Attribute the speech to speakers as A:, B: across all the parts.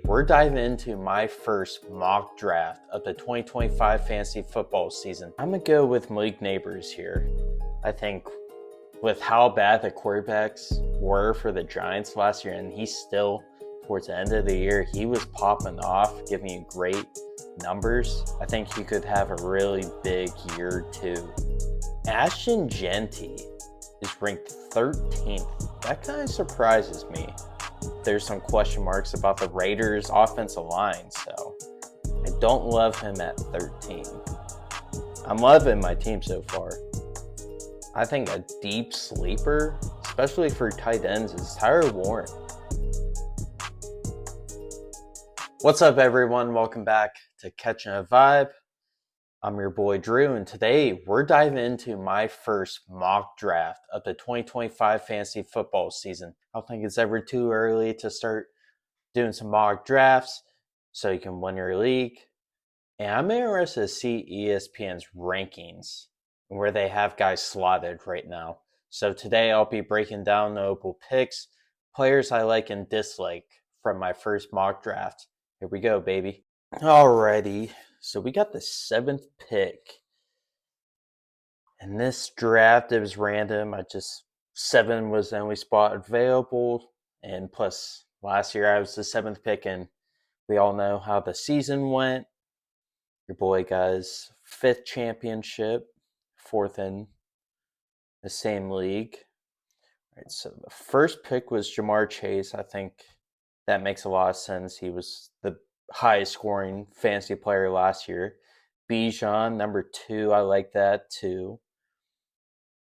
A: We're diving into my first mock draft of the 2025 fantasy football season. I'm going to go with Malik Neighbors here. I think with how bad the quarterbacks were for the Giants last year, and he's still, towards the end of the year, he was popping off, giving you great numbers. I think he could have a really big year too. Ashton Jeanty is ranked 13th. That kind of surprises me. There's some question marks about the Raiders' offensive line, so I don't love him at 13. I'm loving my team so far. I think a deep sleeper, especially for tight ends, is Tyler Warren. What's up, everyone? Welcome back to Catching a Vibe. I'm your boy Drew, and today we're diving into my first mock draft of the 2025 fantasy football season. I don't think it's ever too early to start doing some mock drafts so you can win your league. And I'm interested to see ESPN's rankings and where they have guys slotted right now. So today I'll be breaking down notable picks, players I like and dislike from my first mock draft. Here we go, baby. Alrighty, so we got the 7th pick. In this draft, it was random. 7 was the only spot available. And plus, last year I was the 7th pick, and we all know how the season went. Your boy got his 5th championship, 4th in the same league. All right, so the first pick was Ja'Marr Chase. I think that makes a lot of sense. He was the highest scoring fantasy player last year. Bijan, number 2, I like that too.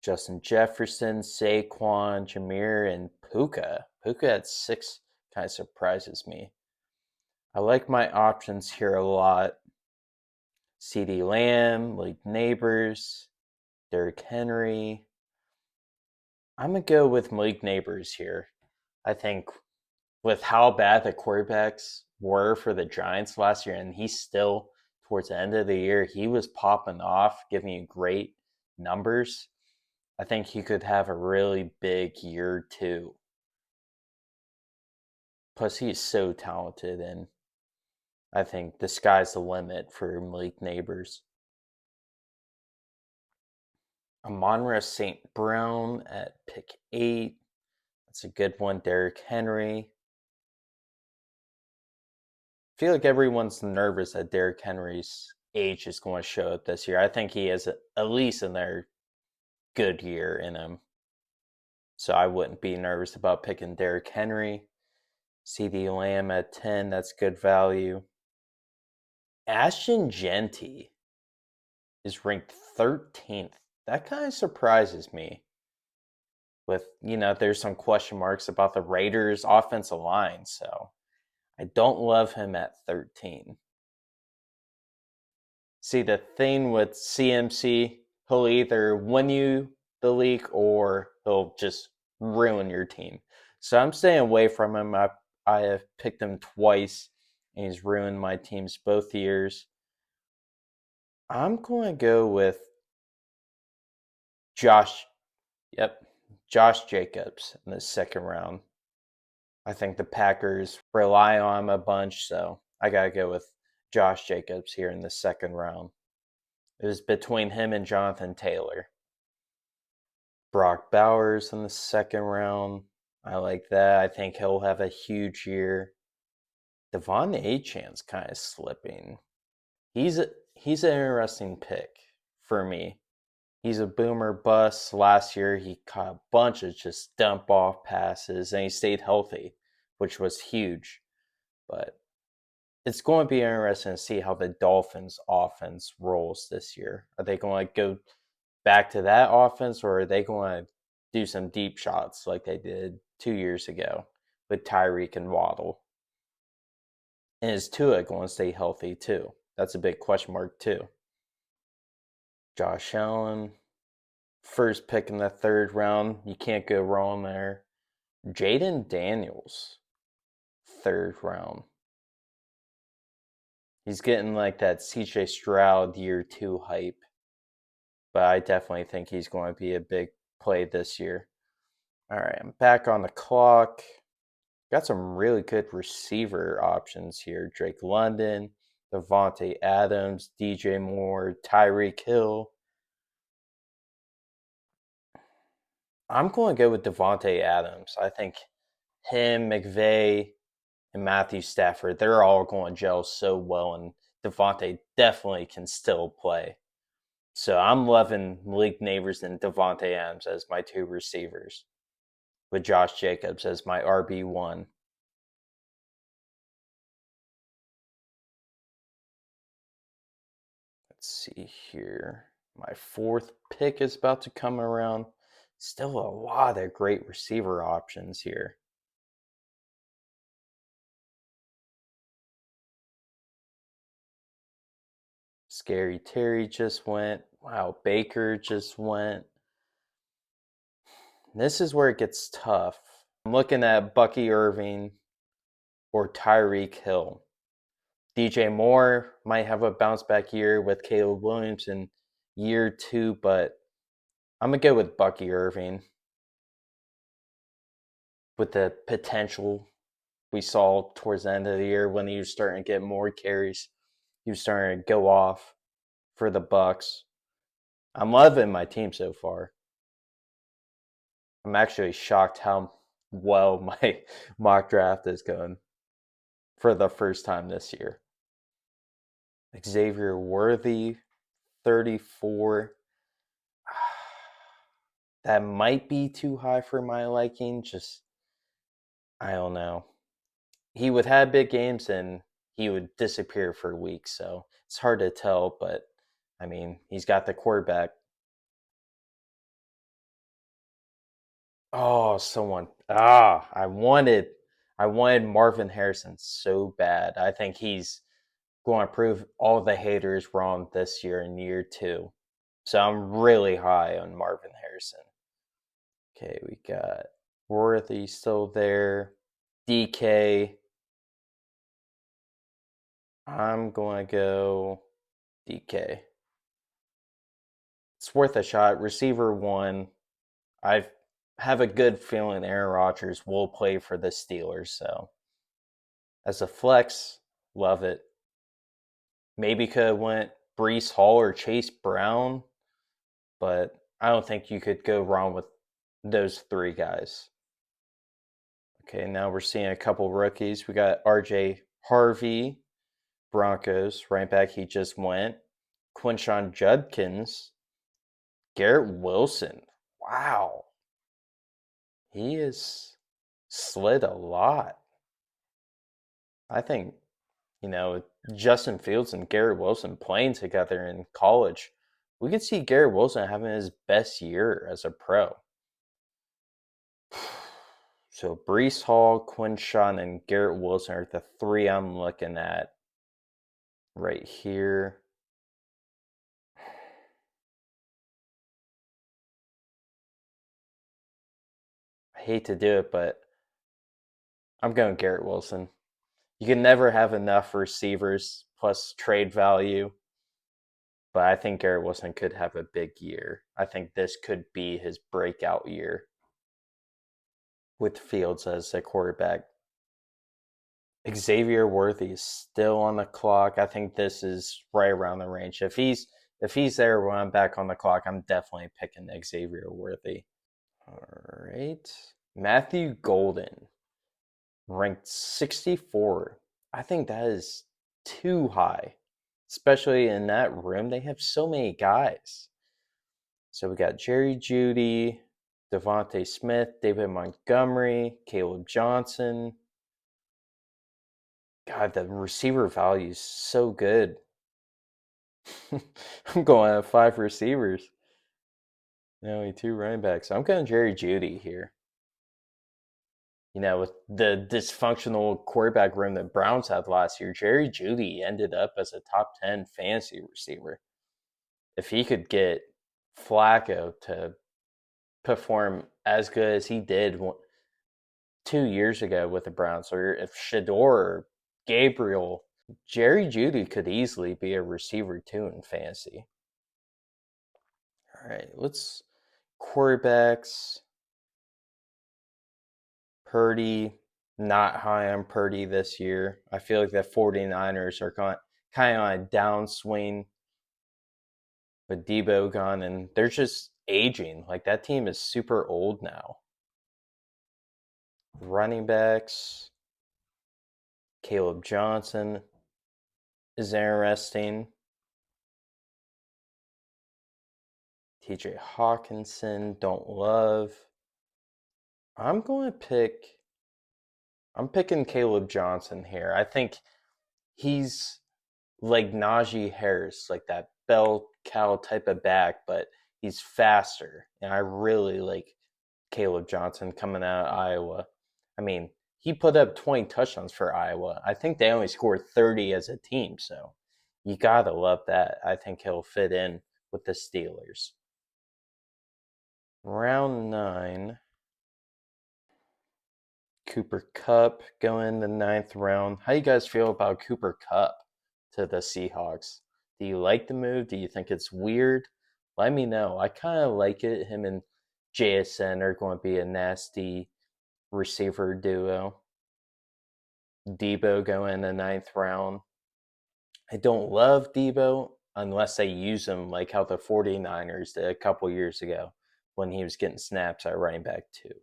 A: Justin Jefferson, Saquon, Jameer, and Puka. Puka at 6 kind of surprises me. I like my options here a lot. CeeDee Lamb, Malik Neighbors, Derrick Henry. I'm going to go with Malik Neighbors here. I think with how bad the quarterbacks were for the Giants last year, and he's still, towards the end of the year, he was popping off, giving you great numbers. I think he could have a really big year too. Plus, he's so talented, and I think the sky's the limit for Malik Neighbors. Amon-Ra St. Brown at pick 8. That's a good one. Derrick Henry. I feel like everyone's nervous that Derrick Henry's age is going to show up this year. I think he has at least another good year in him. So I wouldn't be nervous about picking Derrick Henry. CeeDee Lamb at 10, that's good value. Ashton Jeanty is ranked 13th. That kind of surprises me. There's some question marks about the Raiders' offensive line, so I don't love him at 13. See, the thing with CMC, he'll either win you the league or he'll just ruin your team. So I'm staying away from him. I have picked him twice, and he's ruined my teams both years. I'm going to go with Josh Jacobs in the second round. I think the Packers rely on him a bunch, so I got to go with Josh Jacobs here in the second round. It was between him and Jonathan Taylor. Brock Bowers in the second round. I like that. I think he'll have a huge year. Devon Achane's kind of slipping. He's an interesting pick for me. He's a boomer bust. Last year, he caught a bunch of just dump off passes, and he stayed healthy, which was huge. But it's going to be interesting to see how the Dolphins' offense rolls this year. Are they going to go back to that offense, or are they going to do some deep shots like they did 2 years ago with Tyreek and Waddle? And is Tua going to stay healthy too? That's a big question mark too. Josh Allen, first pick in the third round. You can't go wrong there. Jaden Daniels, third round. He's getting like that CJ Stroud year 2 hype. But I definitely think he's going to be a big play this year. All right, I'm back on the clock. Got some really good receiver options here. Drake London, Davante Adams, DJ Moore, Tyreek Hill. I'm going to go with Davante Adams. I think him, McVay, and Matthew Stafford, they're all going to gel so well, and Davante definitely can still play. So I'm loving Malik Neighbors and Davante Adams as my two receivers, with Josh Jacobs as my RB1. Let's see here. My fourth pick is about to come around. Still a lot of great receiver options here. Scary Terry just went. Wow, Baker just went. This is where it gets tough. I'm looking at Bucky Irving or Tyreek Hill. DJ Moore might have a bounce back year with Caleb Williams in year 2, but I'm going to go with Bucky Irving with the potential we saw towards the end of the year when he was starting to get more carries. He was starting to go off for the Bucks. I'm loving my team so far. I'm actually shocked how well my mock draft is going for the first time this year. Xavier Worthy, 34. That might be too high for my liking. Just, I don't know. He would have big games and he would disappear for weeks. So it's hard to tell, but I mean, he's got the quarterback. Oh, someone. I wanted Marvin Harrison so bad. I think he's going to prove all the haters wrong this year in year 2. So I'm really high on Marvin Harrison. Okay, we got Worthy still there. DK. I'm going to go DK. It's worth a shot. Receiver 1. I have a good feeling Aaron Rodgers will play for the Steelers. So as a flex, love it. Maybe could have went Breece Hall or Chase Brown, but I don't think you could go wrong with those 3 guys. Okay, now we're seeing a couple rookies. We got RJ Harvey, Broncos, right back. He just went. Quinshon Judkins, Garrett Wilson. Wow. He has slid a lot. I think, Justin Fields and Garrett Wilson playing together in college, we could see Garrett Wilson having his best year as a pro. So Breece Hall, Quinshon, and Garrett Wilson are the 3 I'm looking at right here. I hate to do it, but I'm going Garrett Wilson. You can never have enough receivers plus trade value, but I think Garrett Wilson could have a big year. I think this could be his breakout year with Fields as a quarterback. Xavier Worthy is still on the clock. I think this is right around the range. If he's there when I'm back on the clock, I'm definitely picking Xavier Worthy. All right. Matthew Golden, ranked 64. I think that is too high, especially in that room. They have so many guys. So we got Jerry Jeudy, Devontae Smith, David Montgomery, Caleb Johnson. God, the receiver value is so good. I'm going at 5 receivers. Only 2 running backs. So I'm going Jerry Jeudy here. With the dysfunctional quarterback room that Browns had last year, Jerry Jeudy ended up as a top 10 fantasy receiver. If he could get Flacco to perform as good as he did 2 years ago with the Browns, or if Shedeur or Gabriel, Jerry Jeudy could easily be a receiver too in fantasy. All right, let's quarterbacks. Purdy, Not high on Purdy this year. I feel like the 49ers are kind of on a downswing with Debo gone, and they're just aging. Like that team is super old now. Running backs, Caleb Johnson is interesting. TJ Hawkinson, don't love. I'm going to pick. I'm picking Caleb Johnson here. I think he's like Najee Harris, like that bell cow type of back, but he's faster. And I really like Caleb Johnson coming out of Iowa. I mean, he put up 20 touchdowns for Iowa. I think they only scored 30 as a team, so you gotta love that. I think he'll fit in with the Steelers. Round 9, Cooper Kupp going the 9th round. How you guys feel about Cooper Kupp to the Seahawks? Do you like the move? Do you think it's weird? Let me know. I kind of like it. Him and JSN are going to be a nasty receiver duo. Debo going in the 9th round. I don't love Debo unless they use him like how the 49ers did a couple years ago when he was getting snaps at running back too.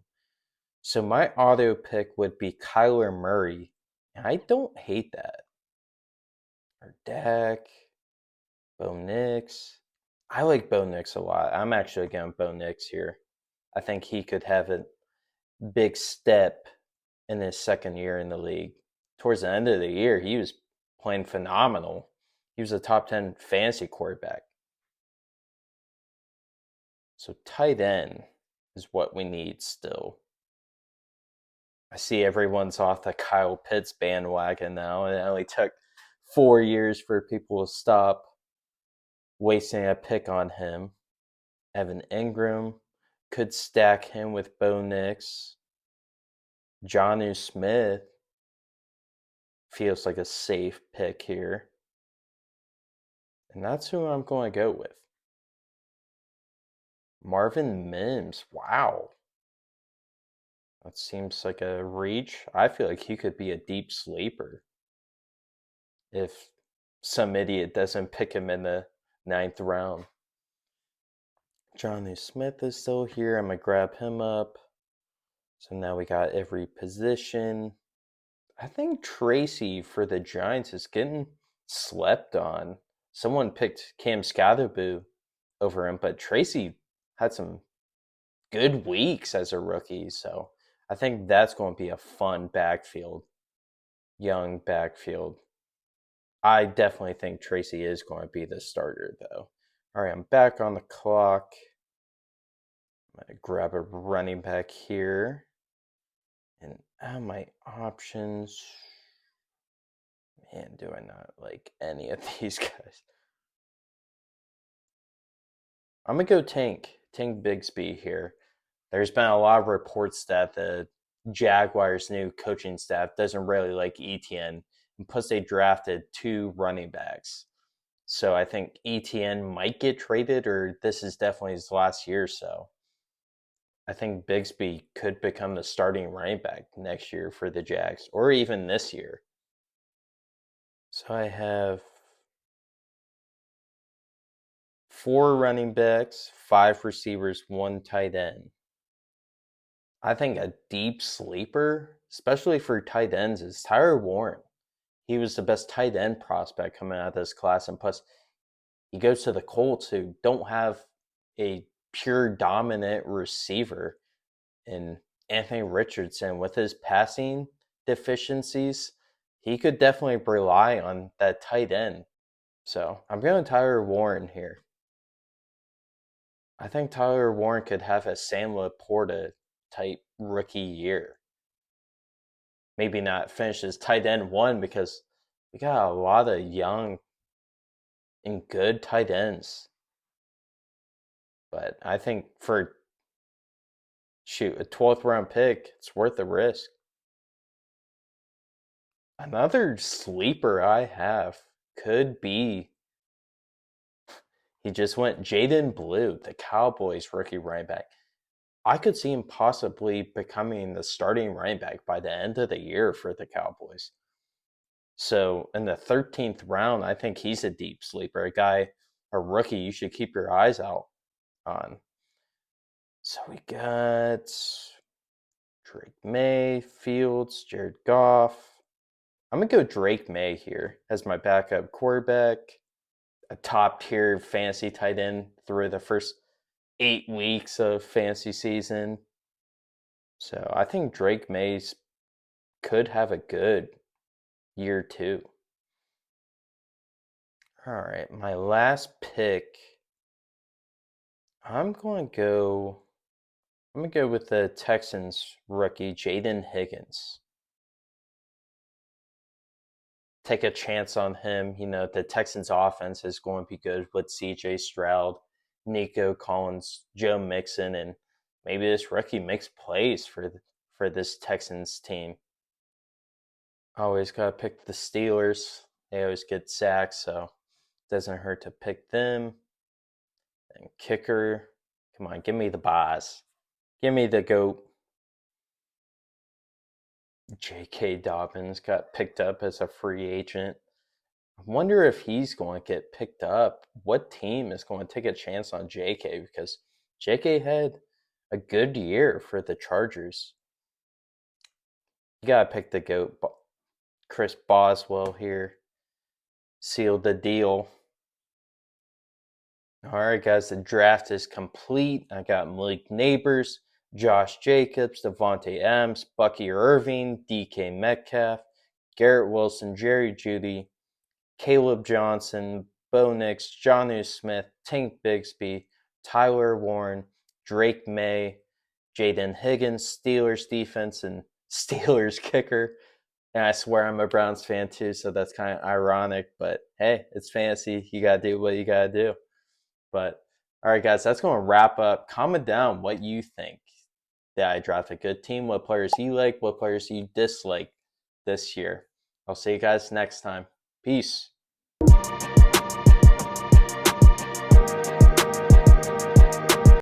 A: So my auto pick would be Kyler Murray. And I don't hate that. Or Dak, Bo Nix. I like Bo Nix a lot. I'm actually going Bo Nix here. I think he could have a big step in his second year in the league. Towards the end of the year, he was playing phenomenal. He was a top 10 fantasy quarterback. So tight end is what we need still. I see everyone's off the Kyle Pitts bandwagon now, and it only took 4 years for people to stop wasting a pick on him. Evan Ingram could stack him with Bo Nix. Jonnu Smith feels like a safe pick here. And that's who I'm going to go with. Marvin Mims. Wow. That seems like a reach. I feel like he could be a deep sleeper if some idiot doesn't pick him in the 9th round. Jonnu Smith is still here. I'm going to grab him up. So now we got every position. I think Tracy for the Giants is getting slept on. Someone picked Cam Scatterboo over him, but Tracy had some good weeks as a rookie. So I think that's going to be a fun backfield, young backfield. I definitely think Tracy is going to be the starter, though. All right, I'm back on the clock. I'm going to grab a running back here. And my options. Man, do I not like any of these guys? I'm going to go Tank Bigsby here. There's been a lot of reports that the Jaguars' new coaching staff doesn't really like ETN, and plus they drafted 2 running backs. So I think ETN might get traded, or this is definitely his last year. So I think Bigsby could become the starting running back next year for the Jags, or even this year. So I have 4 running backs, 5 receivers, 1 tight end. I think a deep sleeper, especially for tight ends, is Tyler Warren. He was the best tight end prospect coming out of this class, and plus, he goes to the Colts, who don't have a pure dominant receiver in Anthony Richardson. With his passing deficiencies, he could definitely rely on that tight end. So I'm going Tyler Warren here. I think Tyler Warren could have a Sam Laporta type rookie year. Maybe not finish as tight end 1 because we got a lot of young and good tight ends. But I think for a 12th round pick, it's worth the risk. Another sleeper I have could be, he just went Jaden Blue, the Cowboys rookie running back. I could see him possibly becoming the starting running back by the end of the year for the Cowboys. So in the 13th round, I think he's a deep sleeper, a rookie you should keep your eyes out on. So we got Drake May, Fields, Jared Goff. I'm going to go Drake May here as my backup quarterback, a top tier fantasy tight end through the first 8 weeks of fantasy season. So I think Drake Mays could have a good year too. All right, my last pick. I'm going to go. I'm going to go with the Texans rookie Jaden Higgins. Take a chance on him. The Texans offense is going to be good with CJ Stroud, Nico Collins, Joe Mixon, and maybe this rookie makes plays for this Texans team. Always got to pick the Steelers. They always get sacks, so it doesn't hurt to pick them. And kicker, come on, give me the boss. Give me the GOAT. J.K. Dobbins got picked up as a free agent. I wonder if he's going to get picked up. What team is going to take a chance on J.K.? Because J.K. had a good year for the Chargers. You got to pick the GOAT. Chris Boswell here. Sealed the deal. All right, guys, the draft is complete. I got Malik Neighbors, Josh Jacobs, Devontae Adams, Bucky Irving, DK Metcalf, Garrett Wilson, Jerry Jeudy, Caleb Johnson, Bo Nix, Jonnu Smith, Tank Bigsby, Tyler Warren, Drake May, Jaden Higgins, Steelers defense, and Steelers kicker. And I swear I'm a Browns fan too, so that's kind of ironic. But hey, it's fantasy. You got to do what you got to do. But all right, guys, that's going to wrap up. Comment down what you think. Did I draft a good team? What players you like? What players you dislike this year? I'll see you guys next time. Peace.